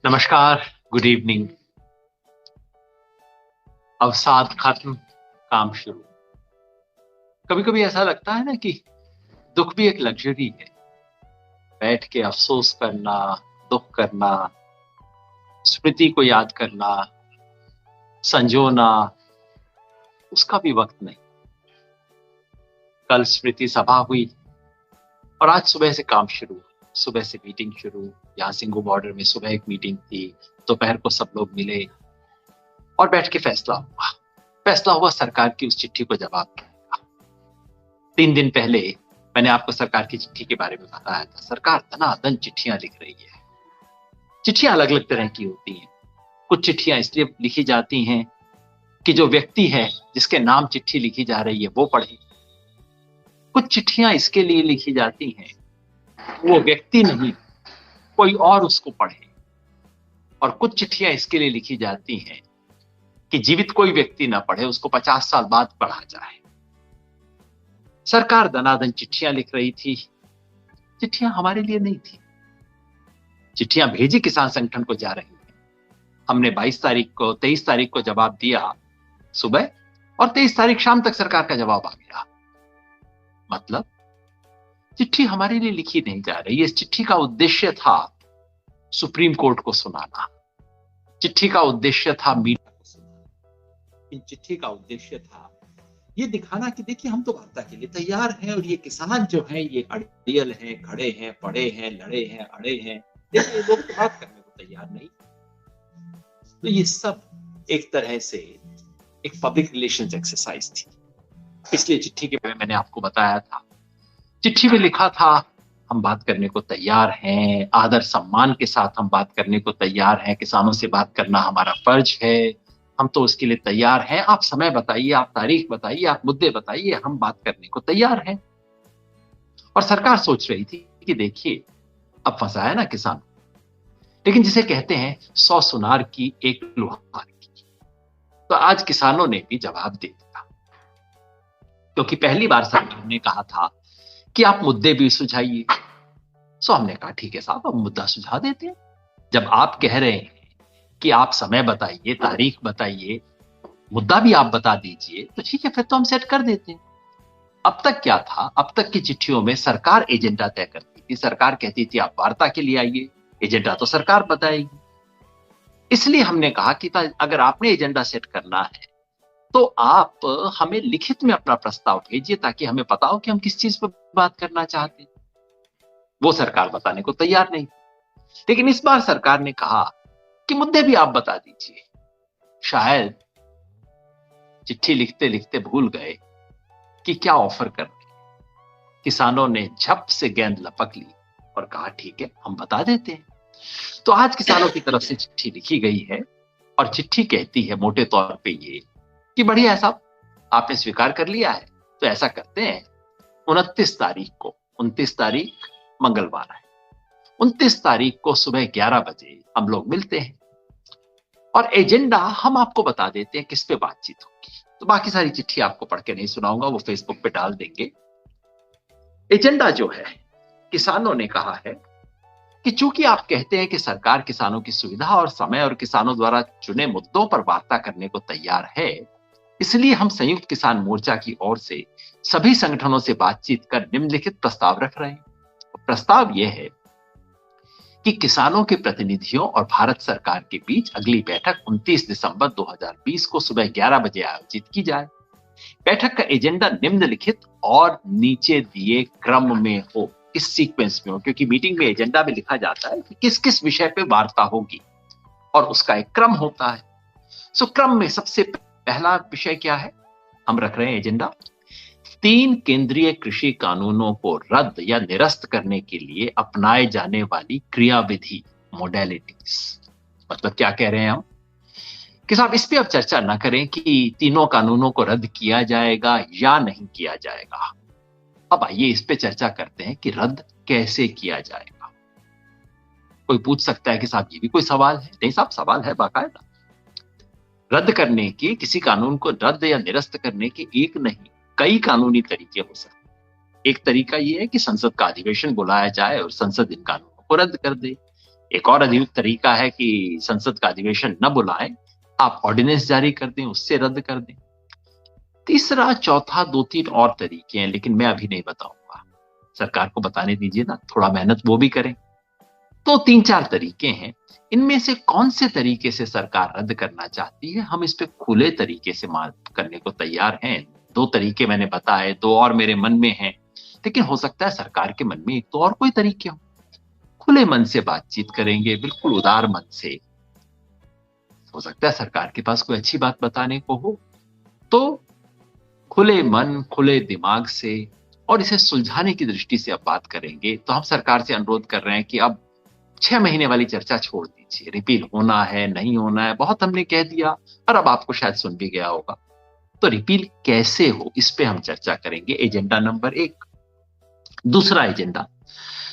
नमस्कार। Good evening. अवसाद खत्म, काम शुरू। कभी कभी ऐसा लगता है ना कि दुख भी एक लग्जरी है। बैठ के अफसोस करना, दुख करना, स्मृति को याद करना, संजोना, उसका भी वक्त नहीं। कल स्मृति सभा हुई और आज सुबह से काम शुरू। सुबह से मीटिंग शुरू। यहाँ सिंगू बॉर्डर में सुबह एक मीटिंग थी, दोपहर को सब लोग मिले और बैठ के फैसला हुआ। फैसला हुआ सरकार की उस चिट्ठी को जवाब देने का। 3 दिन पहले मैंने आपको सरकार की चिट्ठी के बारे में बताया था। सरकार धनाधन चिट्ठियां लिख रही है। चिट्ठियां अलग अलग तरह की होती हैं। कुछ चिट्ठियां इसलिए लिखी जाती हैं कि जो व्यक्ति है जिसके नाम चिट्ठी लिखी जा रही है वो पढ़े। कुछ चिट्ठियां इसके लिए लिखी जाती हैं वो व्यक्ति नहीं, कोई और उसको पढ़े। और कुछ चिट्ठियां इसके लिए लिखी जाती हैं कि जीवित कोई व्यक्ति ना पढ़े, उसको 50 साल बाद पढ़ा जाए। सरकार धनाधन चिट्ठियां लिख रही थी। चिट्ठियां हमारे लिए नहीं थी। चिट्ठियां भेजी किसान संगठन को जा रही है। हमने 23 तारीख को जवाब दिया सुबह, और 23 तारीख शाम तक सरकार का जवाब आ गया। मतलब चिट्ठी हमारे लिए लिखी नहीं जा रही। इस चिट्ठी का उद्देश्य था सुप्रीम कोर्ट को सुनाना। चिट्ठी का उद्देश्य था मीडिया को सुनाना। इन चिट्ठी का उद्देश्य था ये दिखाना कि देखिए हम तो वार्ता के लिए तैयार हैं और ये किसान जो हैं ये अड़ियल हैं, खड़े हैं, पड़े हैं, लड़े हैं, अड़े हैं। देखिए ये लोग तो बात करने को तैयार नहीं। तो ये सब एक तरह से एक पब्लिक रिलेशंस एक्सरसाइज थी। पिछली चिट्ठी के बारे में मैंने आपको बताया था। चिट्ठी में लिखा था हम बात करने को तैयार हैं, आदर सम्मान के साथ हम बात करने को तैयार हैं, किसानों से बात करना हमारा फर्ज है, हम तो उसके लिए तैयार हैं। आप समय बताइए, आप तारीख बताइए, आप मुद्दे बताइए, हम बात करने को तैयार हैं। और सरकार सोच रही थी कि देखिए अब फंसाया ना किसान, लेकिन जिसे कहते हैं 100 सुनार की एक लुहार की। तो आज किसानों ने भी जवाब दे दिया, क्योंकि पहली बार सरकार ने कहा था कि आप मुद्दे भी सुझाइए। सो हमने कहा ठीक है साहब, अब मुद्दा सुझा देते हैं। जब आप कह रहे हैं कि आप समय बताइए, तारीख बताइए, मुद्दा भी आप बता दीजिए, तो ठीक है फिर तो हम सेट कर देते हैं। अब तक क्या था, अब तक की चिट्ठियों में सरकार एजेंडा तय करती थी। सरकार कहती थी आप वार्ता के लिए आइए, एजेंडा तो सरकार बताएगी। इसलिए हमने कहा कि अगर आपने एजेंडा सेट करना है तो आप हमें लिखित में अपना प्रस्ताव भेजिए, ताकि हमें पता हो कि हम किस चीज पर बात करना चाहते हैं। वो सरकार बताने को तैयार नहीं। लेकिन इस बार सरकार ने कहा कि मुद्दे भी आप बता दीजिए। शायद चिट्ठी लिखते लिखते भूल गए कि क्या ऑफर कर रहे। किसानों ने झप से गेंद लपक ली और कहा ठीक है हम बता देते हैं। तो आज किसानों की तरफ से चिट्ठी लिखी गई है और चिट्ठी कहती है मोटे तौर पे ये कि बढ़िया है साहब, आपने स्वीकार कर लिया है तो ऐसा करते हैं 29 तारीख को, 29 तारीख मंगलवार है, 29 तारीख को सुबह 11 बजे हम लोग मिलते हैं और एजेंडा हम आपको बता देते हैं किस पे बातचीत होगी। तो बाकी सारी चिट्ठी आपको पढ़ के नहीं सुनाऊंगा, वो फेसबुक पे डाल देंगे। एजेंडा जो है, किसानों ने कहा है कि चूंकि आप कहते हैं कि सरकार किसानों की सुविधा और समय और किसानों द्वारा चुने मुद्दों पर वार्ता करने को तैयार है, इसलिए हम संयुक्त किसान मोर्चा की ओर से सभी संगठनों से बातचीत कर निम्नलिखित प्रस्ताव रख रहे हैं। प्रस्ताव यह है कि किसानों के प्रतिनिधियों और भारत सरकार के बीच अगली बैठक 29 दिसंबर 2020 को सुबह 11 बजे आयोजित की जाए। बैठक का एजेंडा निम्नलिखित और नीचे दिए क्रम में हो, इस सीक्वेंस में हो, क्योंकि मीटिंग में एजेंडा में लिखा जाता है कि किस किस विषय पे वार्ता होगी और उसका एक क्रम होता है। सो क्रम में सबसे पहला विषय क्या है, हम रख रहे हैं एजेंडा 3 केंद्रीय कृषि कानूनों को रद्द या निरस्त करने के लिए अपनाए जाने वाली क्रियाविधि, मोडेलिटीज। मतलब क्या कह रहे हैं हम कि साहब इस पे अब चर्चा ना करें कि तीनों कानूनों को रद्द किया जाएगा या नहीं किया जाएगा। अब आइए इस पे चर्चा करते हैं कि रद्द कैसे किया जाएगा। कोई पूछ सकता है कि साहब ये भी कोई सवाल है? नहीं साहब, सवाल है बाकायदा। रद्द करने के, किसी कानून को रद्द या निरस्त करने के एक नहीं कई कानूनी तरीके हो सकते हैं। एक तरीका यह है कि संसद का अधिवेशन बुलाया जाए और संसद इन कानूनों को रद्द कर दे। एक और तरीका है कि संसद का अधिवेशन न बुलाएं, आप ऑर्डिनेंस जारी कर दें, उससे रद्द कर दें। तीसरा, चौथा, 2-3 और तरीके हैं, लेकिन मैं अभी नहीं बताऊंगा। सरकार को बताने दीजिए ना, थोड़ा मेहनत वो भी करें। तो 3-4 तरीके हैं। इनमें से कौन से तरीके से सरकार रद्द करना चाहती है, हम इस पे खुले तरीके से बात करने को तैयार हैं। 2 तरीके मैंने बताए, 2 और मेरे मन में हैं, लेकिन हो सकता है सरकार के मन में एक तो और कोई तरीके हो। खुले मन से बातचीत करेंगे, बिल्कुल उदार मन से। हो सकता है सरकार के पास कोई अच्छी बात बताने को हो, तो खुले मन, खुले दिमाग से और इसे सुलझाने की दृष्टि से अब बात करेंगे। तो हम सरकार से अनुरोध कर रहे हैं कि अब 6 महीने वाली चर्चा छोड़ दीजिए। रिपील होना है, नहीं होना है, बहुत हमने कह दिया और अब आपको शायद सुन भी गया होगा। तो रिपील कैसे हो, इस पे हम चर्चा करेंगे, एजेंडा नंबर 1। दूसरा एजेंडा,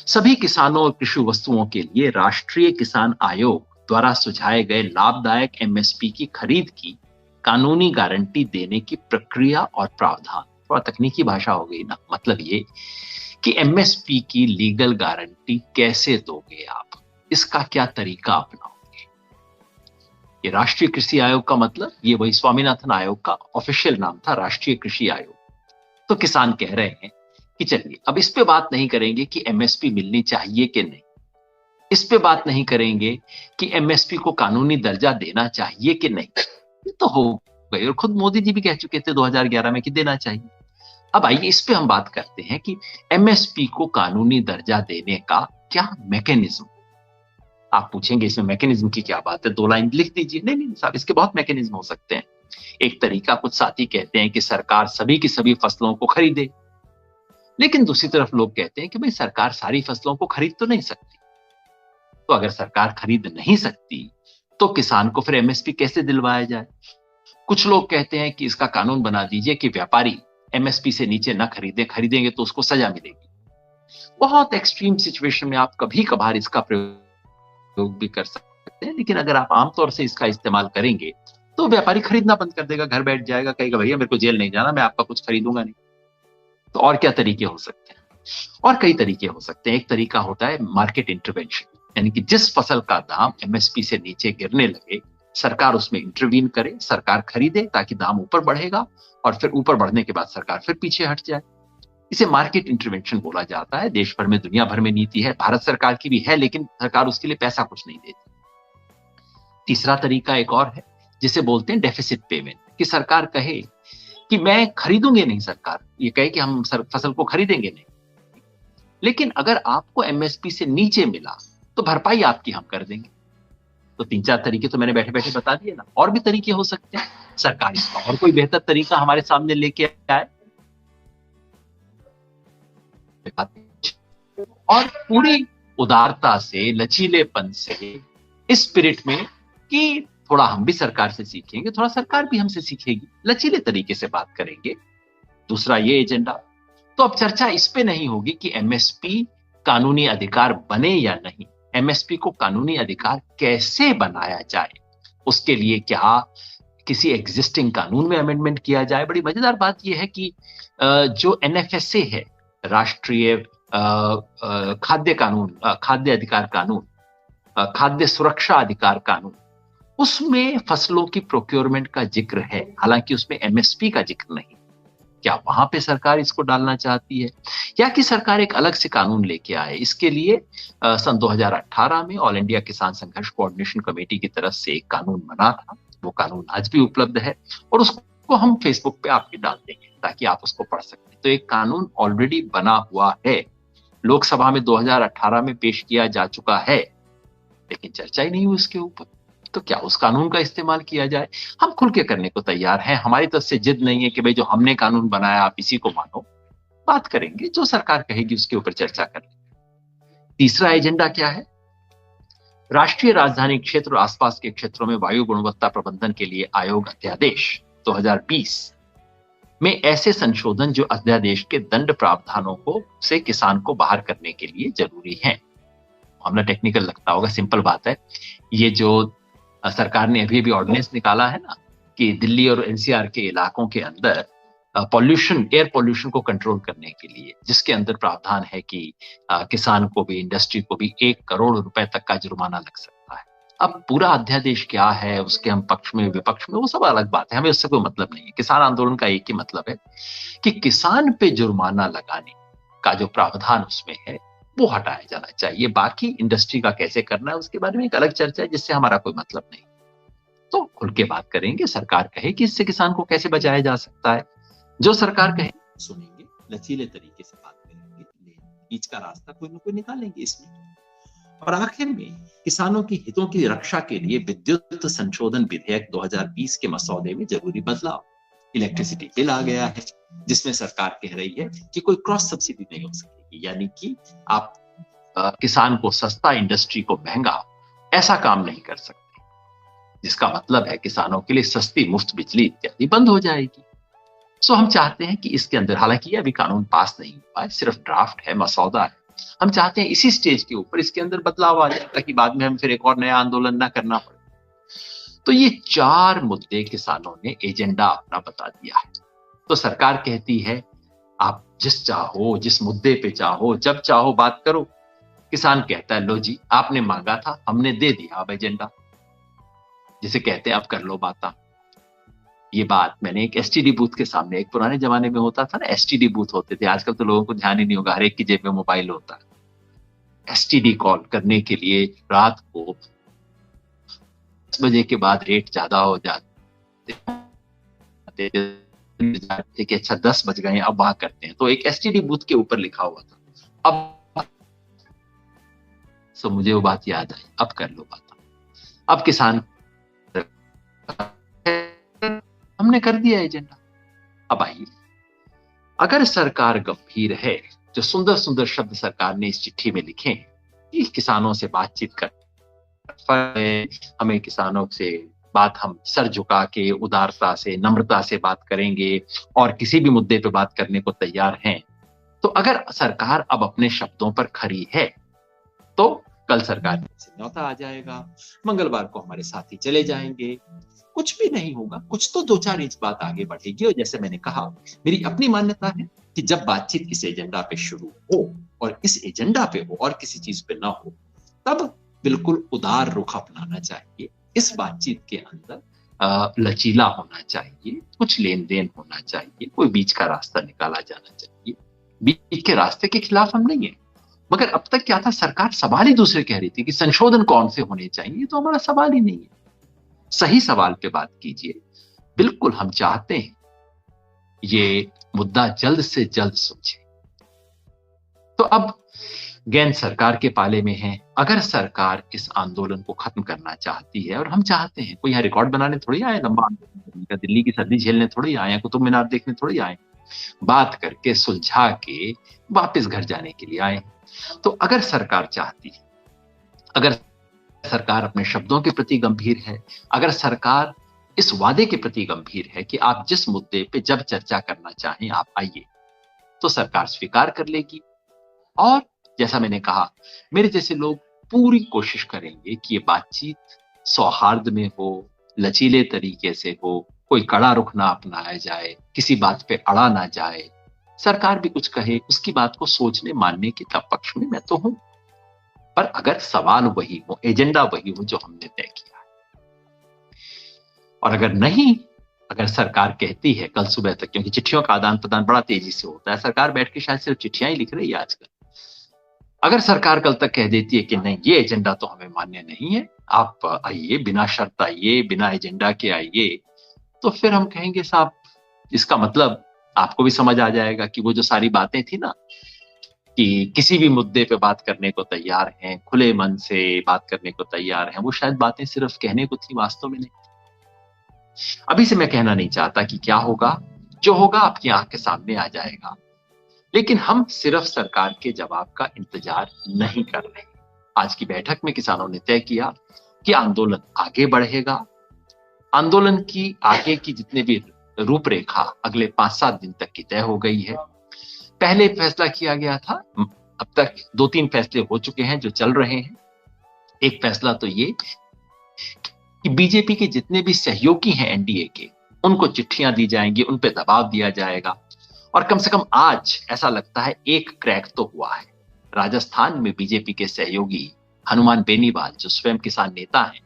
सभी किसानों और कृषि वस्तुओं के लिए राष्ट्रीय किसान आयोग द्वारा सुझाए गए लाभदायक एमएसपी की खरीद की कानूनी गारंटी देने की प्रक्रिया और प्रावधान। थोड़ा तकनीकी भाषा हो गई ना, मतलब ये कि एमएसपी की लीगल गारंटी कैसे दोगे आप, इसका क्या तरीका अपनाओगे। ये राष्ट्रीय कृषि आयोग का मतलब, ये वही स्वामीनाथन आयोग का ऑफिशियल नाम था, राष्ट्रीय कृषि आयोग। तो किसान कह रहे हैं कि चलिए अब इस पे बात नहीं करेंगे कि एमएसपी मिलनी चाहिए कि नहीं, इस पे बात नहीं करेंगे कि एमएसपी को कानूनी दर्जा देना चाहिए कि नहीं, ये तो हो गई। और खुद मोदी जी भी कह चुके थे 2011 में कि देना चाहिए। अब आइए इस पे हम बात करते हैं कि एमएसपी को कानूनी दर्जा देने का क्या मैकेनिज्म। आप पूछेंगे इसमें मैकेनिज्म की क्या बात है, 2 लाइन लिख दीजिए। नहीं नहीं साहब, इसके बहुत मैकेनिज्म हो सकते हैं। एक तरीका, कुछ साथी कहते हैं कि सरकार सभी की सभी फसलों को खरीदे, लेकिन दूसरी तरफ लोग कहते हैं कि भाई सरकार सारी फसलों को खरीद तो नहीं सकती। तो अगर सरकार खरीद नहीं सकती तो किसान को फिर एमएसपी कैसे दिलवाया जाए। कुछ लोग कहते हैं कि इसका कानून बना दीजिए कि व्यापारी एमएसपी से नीचे ना खरीदे, खरीदेंगे तो उसको सजा मिलेगी। बहुत एक्सट्रीम सिचुएशन में आप कभी कभार इसका प्रयोग भी कर सकते हैं, लेकिन अगर आप आमतौर से इसका इस्तेमाल करेंगे तो व्यापारी खरीदना बंद कर देगा, घर बैठ जाएगा, कहेगा भैया मेरे को जेल नहीं जाना, मैं आपका कुछ खरीदूंगा नहीं। तो और क्या तरीके हो सकते हैं, और कई तरीके हो सकते हैं। एक तरीका होता है मार्केट इंटरवेंशन, यानी कि जिस फसल का दाम एमएसपी से नीचे गिरने लगे सरकार उसमें इंटरवीन करे, सरकार खरीदे ताकि दाम ऊपर बढ़ेगा और फिर ऊपर बढ़ने के बाद सरकार फिर पीछे हट जाए। इसे मार्केट इंटरवेंशन बोला जाता है। देश भर में, दुनिया भर में नीति है, भारत सरकार की भी है, लेकिन सरकार उसके लिए पैसा कुछ नहीं देती। तीसरा तरीका एक और है जिसे बोलते हैं डेफिसिट पेमेंट, कि सरकार कहे कि मैं खरीदूंगी नहीं, सरकार ये कहे कि हम फसल को खरीदेंगे नहीं, लेकिन अगर आपको एमएसपी से नीचे मिला तो भरपाई आपकी हम कर देंगे। तो 3-4 तरीके तो मैंने बैठे बैठे बता दिए ना, और भी तरीके हो सकते हैं। सरकार इसका और कोई बेहतर तरीका हमारे सामने लेके आए और पूरी उदारता से, लचीलेपन से, इस स्पिरिट में कि थोड़ा हम भी सरकार से सीखेंगे, थोड़ा सरकार भी हमसे सीखेगी, लचीले तरीके से बात करेंगे। दूसरा ये एजेंडा। तो अब चर्चा इस पे नहीं होगी कि एमएसपी कानूनी अधिकार बने या नहीं, एमएसपी को कानूनी अधिकार कैसे बनाया जाए, उसके लिए क्या किसी एग्जिस्टिंग कानून में अमेंडमेंट किया जाए। बड़ी मजेदार बात यह है कि जो एनएफएसए है, राष्ट्रीय खाद्य कानून, खाद्य अधिकार कानून, खाद्य सुरक्षा अधिकार कानून, उसमें फसलों की प्रोक्योरमेंट का जिक्र है, हालांकि उसमें एमएसपी का जिक्र नहीं। क्या वहां पे सरकार इसको डालना चाहती है, या कि सरकार एक अलग से कानून लेके आए। इसके लिए सन 2018 में ऑल इंडिया किसान संघर्ष कोऑर्डिनेशन कमेटी की तरफ से एक कानून बना था। वो कानून आज भी उपलब्ध है और उसको हम फेसबुक पे आपके डाल देंगे ताकि आप उसको पढ़ सकें। तो एक कानून ऑलरेडी बना हुआ है, लोकसभा में 2018 में पेश किया जा चुका है, लेकिन चर्चा ही नहीं हुई उसके ऊपर। तो क्या उस कानून का इस्तेमाल किया जाए? हम खुल के करने को तैयार हैं। हमारी तरफ से जिद नहीं है कि भाई जो हमने कानून बनाया आप इसी को मानो। बात करेंगे, जो सरकार कहेगी उसके ऊपर चर्चा करेंगे। तीसरा एजेंडा क्या है? राष्ट्रीय राजधानी क्षेत्र और आसपास के क्षेत्रों में वायु गुणवत्ता प्रबंधन के लिए आयोग अध्यादेश 2020 में ऐसे संशोधन जो अध्यादेश के दंड प्रावधानों को से किसान को बाहर करने के लिए जरूरी हैं। मामला टेक्निकल लगता होगा, सिंपल बात है। ये जो सरकार ने अभी ऑर्डिनेंस निकाला है ना कि दिल्ली और एनसीआर के इलाकों के अंदर पॉल्यूशन, एयर पॉल्यूशन को कंट्रोल करने के लिए, जिसके अंदर प्रावधान है कि किसान को भी, इंडस्ट्री को भी 1 करोड़ रुपए तक का जुर्माना लग सकता है। अब पूरा अध्यादेश क्या है, उसके हम पक्ष में विपक्ष में, वो सब अलग बात है, हमें उससे कोई मतलब नहीं है। किसान आंदोलन का एक ही मतलब है कि किसान पे जुर्माना लगाने का जो प्रावधान उसमें है वो हटाया जाना चाहिए। बाकी इंडस्ट्री का कैसे करना है उसके बारे में एक अलग चर्चा है, जिससे हमारा कोई मतलब नहीं। तो खुल के बात करेंगे, सरकार कहे कि इससे किसान को कैसे बचाया जा सकता है, जो सरकार कहे सुनेंगे, लचीले तरीके से बात करेंगे, बीच का रास्ता कोई ना कोई निकालेंगे इसमें। और आखिर में किसानों की हितों की रक्षा के लिए विद्युत संशोधन विधेयक 2020 के मसौदे में जरूरी बदलाव, इलेक्ट्रिसिटी बिल आ गया है, जिसमें सरकार कह रही है कि कोई क्रॉस सब्सिडी नहीं हो सकेगी, यानी कि आप किसान को सस्ता, इंडस्ट्री को महंगा, ऐसा काम नहीं कर सकते, जिसका मतलब है किसानों के लिए सस्ती मुफ्त बिजली इत्यादि बंद हो जाएगी। सो हम चाहते हैं कि इसके अंदर, हालांकि अभी कानून पास नहीं हुआ है, सिर्फ ड्राफ्ट है, मसौदा है, हम चाहते हैं इसी स्टेज के ऊपर इसके अंदर बदलाव आ जाए, ताकि बाद में हम फिर एक और नया आंदोलन ना करना पड़े। तो ये 4 मुद्दे किसानों ने एजेंडा अपना बता दिया है। तो सरकार कहती है आप जिस चाहो, जिस मुद्दे पे चाहो, जब चाहो बात करो। किसान कहता है लो जी, आपने मांगा था, हमने दे दिया अब एजेंडा, जिसे कहते हैं अब कर लो बात। ये बात मैंने एक एसटीडी बूथ के सामने, एक पुराने जमाने में होता था ना, एसटीडी बूथ होते थे, आजकल तो लोगों को ध्यान ही नहीं होगा, हर एक की जेब में मोबाइल होता है। एसटीडी कॉल करने के लिए रात को 10 बजे के बाद रेट ज्यादा हो जाते थे कि अच्छा 10 बज गए अब वहां करते हैं, तो एक एसटीडी बूथ के ऊपर लिखा हुआ था। अब सो मुझे वो बात याद आई, अब कर लो बात। अब किसान, हमने कर दिया एजेंडा। अब आइए, अगर सरकार गंभीर है, जो सुंदर सुंदर शब्द सरकार ने इस चिट्ठी में लिखे हैं कि किसानों से बातचीत कर, हमें किसानों से बात, हम सर झुका के उदारता से, नम्रता से बात करेंगे और किसी भी मुद्दे पे बात करने को तैयार हैं, तो अगर सरकार अब अपने शब्दों पर खरी है तो कल सरकार से न्योता आ जाएगा, मंगलवार को हमारे साथी चले जाएंगे, कुछ भी नहीं होगा, कुछ तो 2-4 इंच बात आगे बढ़ेगी। और जैसे मैंने कहा, मेरी अपनी मान्यता है कि जब बातचीत इस एजेंडा पे शुरू हो और इस एजेंडा पे हो और किसी चीज पे ना हो, तब बिल्कुल उदार रुख अपनाना चाहिए। इस बातचीत के अंदर लचीला होना चाहिए, कुछ लेन देन होना चाहिए, कोई बीच का रास्ता निकाला जाना चाहिए। बीच के रास्ते के खिलाफ हम नहीं है, मगर अब तक क्या था, सरकार सवाल ही दूसरे कह रही थी कि संशोधन कौन से होने चाहिए, तो हमारा सवाल ही नहीं है। सही सवाल पे बात कीजिए। बिल्कुल हम चाहते हैं ये मुद्दा जल्द से जल्द सुलझे। तो अब गेंद सरकार के पाले में है। अगर सरकार इस आंदोलन को खत्म करना चाहती है, और हम चाहते हैं, कोई यहाँ रिकॉर्ड बनाने थोड़ी आए, लंबा आंदोलन करने का, दिल्ली की सर्दी झेलने थोड़ी आए, कुतुब मीनार देखने थोड़ी आए, बात करके सुलझा के वापस घर जाने के लिए आए। तो अगर सरकार चाहती है, अगर सरकार अपने शब्दों के प्रति गंभीर है, अगर सरकार इस वादे के प्रति गंभीर है कि आप जिस मुद्दे पे जब चर्चा करना चाहें आप आइए, तो सरकार स्वीकार कर लेगी। और जैसा मैंने कहा, मेरे जैसे लोग पूरी कोशिश करेंगे कि ये बातचीत सौहार्द में हो, लचीले तरीके से हो, कोई कड़ा रुख ना अपनाया जाए, किसी बात पे अड़ा ना जाए। सरकार भी कुछ कहे, उसकी बात को सोचने मानने के पक्ष में मैं तो हूं, पर अगर सवाल वही हो, एजेंडा वही हो जो हमने तय किया है। और अगर नहीं, अगर सरकार कहती है कल सुबह तक, क्योंकि चिट्ठियों का आदान प्रदान बड़ा तेजी से होता है, सरकार बैठ के शायद सिर्फ चिट्ठियां ही लिख रही है आजकल, अगर सरकार कल तक कह देती है कि नहीं ये एजेंडा तो हमें मान्य नहीं है, आप आइए, बिना शर्त आइए, बिना एजेंडा के आइए, तो फिर हम कहेंगे साहब, इसका मतलब आपको भी समझ आ जाएगा कि वो जो सारी बातें थी ना, कि किसी भी मुद्दे पे बात करने को तैयार हैं, खुले मन से बात करने को तैयार हैं, वो शायद बातें सिर्फ कहने को थी, वास्तव में नहीं। अभी से मैं कहना नहीं चाहता कि क्या होगा, जो होगा आपकी आंख के सामने आ जाएगा, लेकिन हम सिर्फ सरकार के जवाब का इंतजार नहीं कर रहे। आज की बैठक में किसानों ने तय किया कि आंदोलन आगे बढ़ेगा। आंदोलन की आगे की जितने भी रूपरेखा अगले 5-7 दिन तक की तय हो गई है। पहले फैसला किया गया था, अब तक 2-3 फैसले हो चुके हैं जो चल रहे हैं। एक फैसला तो ये कि बीजेपी के जितने भी सहयोगी हैं एनडीए के, उनको चिट्ठियां दी जाएंगी, उन पे दबाव दिया जाएगा। और कम से कम आज ऐसा लगता है एक क्रैक तो हुआ है। राजस्थान में बीजेपी के सहयोगी हनुमान बेनीवाल, जो स्वयं किसान नेता हैं,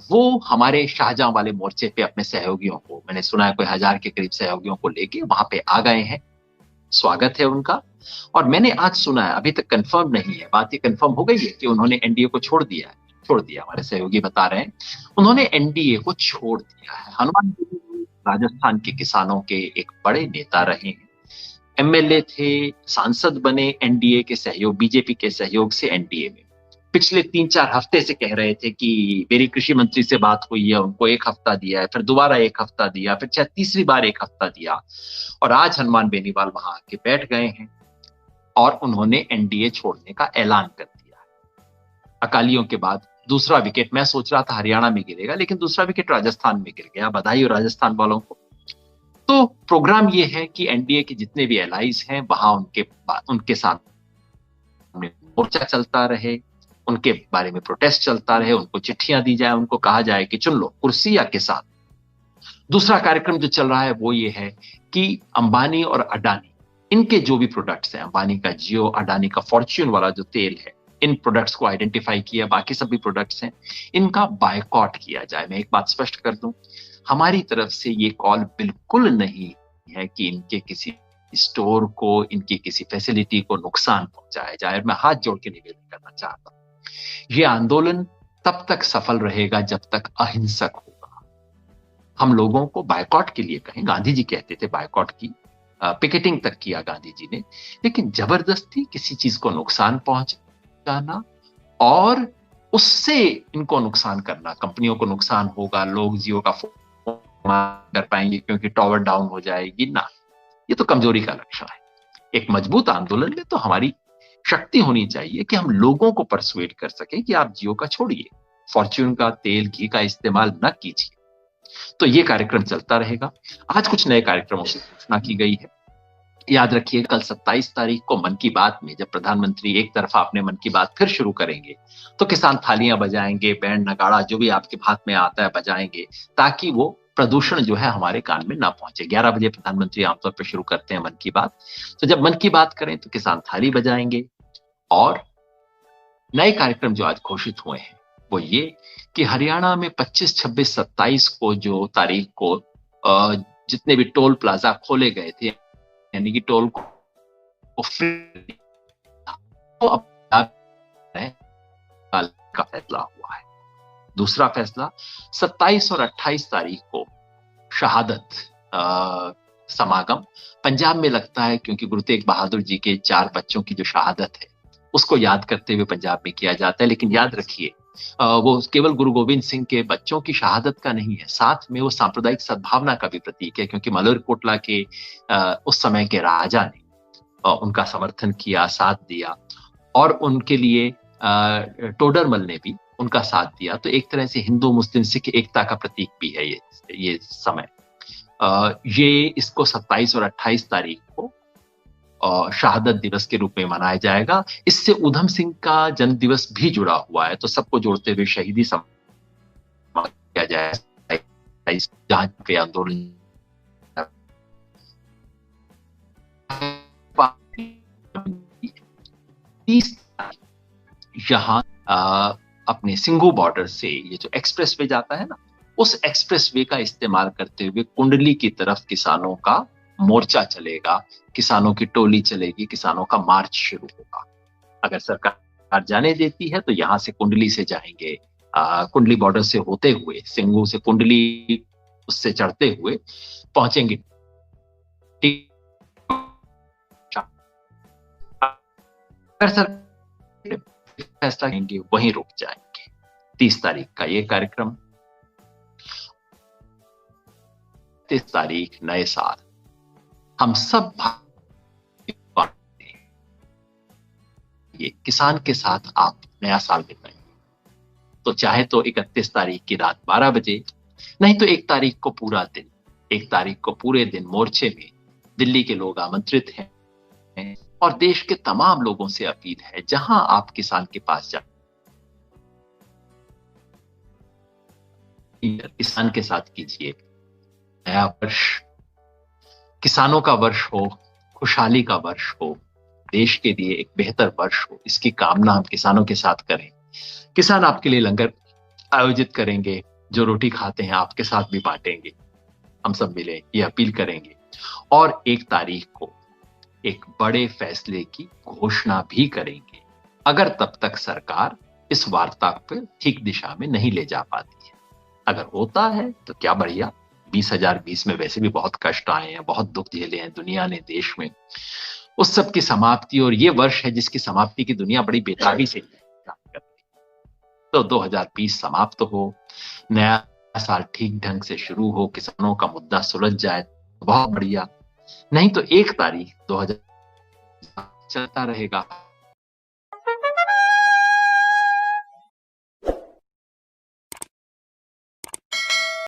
वो हमारे शाहजहां वाले मोर्चे पे अपने सहयोगियों को, मैंने सुना है कोई 1000 के करीब सहयोगियों को लेके वहां पे आ गए हैं। स्वागत है उनका। और मैंने आज सुना है, अभी तक कंफर्म नहीं है, बात ये कंफर्म हो गई है कि उन्होंने एनडीए को छोड़ दिया है। छोड़ दिया, हमारे सहयोगी बता रहे हैं उन्होंने एनडीए को छोड़ दिया है। हनुमान जी राजस्थान के किसानों के एक बड़े नेता रहे हैं, एमएलए थे, सांसद बने एनडीए के सहयोग, बीजेपी के सहयोग से एनडीए में। पिछले 3-4 हफ्ते से कह रहे थे कि मेरी कृषि मंत्री से बात हुई है, उनको 1 हफ्ता दिया है, फिर दोबारा 1 हफ्ता दिया, फिर शायद तीसरी बार 1 हफ्ता दिया। और आज हनुमान बेनीवाल वहां आके बैठ गए हैं और उन्होंने एनडीए छोड़ने का ऐलान कर दिया है। अकालियों के बाद दूसरा विकेट, मैं सोच रहा था हरियाणा में गिरेगा, लेकिन दूसरा विकेट राजस्थान में गिर गया। बधाई हो राजस्थान वालों को। तो प्रोग्राम ये है कि एनडीए के जितने भी एलाइज हैं वहां उनके साथ मोर्चा चलता रहे, उनके बारे में प्रोटेस्ट चलता रहे, उनको चिट्ठियां दी जाए, उनको कहा जाए कि चुन लो कुर्सी या किसान। दूसरा कार्यक्रम जो चल रहा है वो ये है कि अंबानी और अडानी, इनके जो भी प्रोडक्ट्स हैं, अंबानी का जियो, अडानी का फॉर्च्यून वाला जो तेल है, इन प्रोडक्ट्स को आइडेंटिफाई किया, बाकी सभी प्रोडक्ट्स हैं, इनका बायकॉट किया जाए। मैं एक बात स्पष्ट कर दूं, हमारी तरफ से ये कॉल बिल्कुल नहीं है कि इनके किसी स्टोर को, इनकी किसी फैसिलिटी को नुकसान पहुंचाया जाए। मैं हाथ जोड़ के निवेदन करना चाहता हूं, ये आंदोलन तब तक सफल रहेगा जब तक अहिंसक होगा। हम लोगों को बायकॉट के लिए कहें, गांधी जी कहते थे बायकॉट की, पिकेटिंग तक किया गांधी जी ने, लेकिन जबरदस्ती किसी चीज को नुकसान पहुंचाना और उससे इनको नुकसान करना, कंपनियों को नुकसान होगा, लोग जियो का फोन कर पाएंगे क्योंकि टावर डाउन हो जाएगी ना, ये तो कमजोरी का लक्षण है। एक मजबूत आंदोलन में तो हमारी शक्ति होनी चाहिए कि हम लोगों को परसुएट कर सके कि आप जियो का छोड़िए, फॉर्च्यून का तेल घी का इस्तेमाल न कीजिए। तो ये कार्यक्रम चलता रहेगा। आज कुछ नए कार्यक्रमों की घोषणा की गई है। याद रखिए, कल 27 तारीख को मन की बात में जब प्रधानमंत्री एक तरफा अपने मन की बात फिर शुरू करेंगे, तो किसान थालियां बजाएंगे, बैंड नगाड़ा जो भी आपके हाथ में आता है बजाएंगे, ताकि वो प्रदूषण जो है हमारे कान में ना पहुंचे। 11 बजे प्रधानमंत्री आमतौर पर शुरू करते हैं मन की बात, तो जब मन की बात करें तो किसान थाली बजाएंगे। और नए कार्यक्रम जो आज घोषित हुए हैं वो ये कि हरियाणा में 25, 26, 27 को जो तारीख को जितने भी टोल प्लाजा खोले गए थे, यानी कि टोल को फ्री, तो अब का फैसला हुआ है। दूसरा फैसला 27 और 28 तारीख को शहादत समागम पंजाब में लगता है, क्योंकि गुरु तेग बहादुर जी के 4 बच्चों की जो शहादत है उसको याद करते हुए पंजाब में किया जाता है। लेकिन याद रखिए, वो केवल गुरु गोविंद सिंह के बच्चों की शहादत का नहीं है, साथ में वो सांप्रदायिक सद्भावना का भी प्रतीक है, क्योंकि मलरकोटला के उस समय के राजा ने उनका समर्थन किया, साथ दिया, और उनके लिए टोडरमल ने भी उनका साथ दिया। तो एक तरह से हिंदू मुस्लिम सिख एकता का प्रतीक भी है ये समय। ये इसको 27 और 28 तारीख को शहादत दिवस के रूप में मनाया जाएगा। इससे उधम सिंह का जन्म दिवस भी जुड़ा हुआ है, तो सबको जोड़ते हुए शहीदी समारोह किया जाएगा। जहां पे आंदोलन यहाँ अपने सिंघू बॉर्डर से ये जो एक्सप्रेस वे जाता है ना, उस एक्सप्रेस वे का इस्तेमाल करते हुए कुंडली की तरफ किसानों का मोर्चा चलेगा, किसानों की टोली चलेगी, किसानों का मार्च शुरू होगा। अगर सरकार जाने देती है तो यहां से कुंडली से जाएंगे, कुंडली बॉर्डर से होते हुए, सिंघू से कुंडली उससे चढ़ते हुए पहुंचेंगे। अगर सर फैसला लेंगे वहीं रुक जाएंगे। 30 तारीख का ये कार्यक्रम। 30 तारीख नए साल, हम सब ये किसान के साथ आप नया साल बिताएंगे, तो चाहे तो 31 तारीख की रात 12 बजे, नहीं तो 1 तारीख को पूरा दिन, 1 तारीख को पूरे दिन मोर्चे में दिल्ली के लोग आमंत्रित हैं। और देश के तमाम लोगों से अपील है, जहां आप किसान के पास जाए, किसान के साथ कीजिए, नया वर्ष किसानों का वर्ष हो, खुशहाली का वर्ष हो, देश के लिए एक बेहतर वर्ष हो, इसकी कामना हम किसानों के साथ करें। किसान आपके लिए लंगर आयोजित करेंगे, जो रोटी खाते हैं आपके साथ भी बांटेंगे। हम सब मिले ये अपील करेंगे और 1 तारीख को एक बड़े फैसले की घोषणा भी करेंगे, अगर तब तक सरकार इस वार्ता को ठीक दिशा में नहीं ले जा पाती है। अगर होता है तो क्या बढ़िया। 2020 में वैसे भी बहुत कष्ट आए हैं, बहुत दुख झेले हैं दुनिया ने, देश में। उस सब की समाप्ति, और ये वर्ष है जिसकी समाप्ति की दुनिया बड़ी बेताबी से इंतजार कर रही है। तो 2020 समाप्त हो, नया साल ठीक ढंग से शुरू हो, किसानों का मुद्दा सुलझ जाए तो बहुत बढ़िया। नहीं तो 1 तारीख 2000 चलता रहेगा।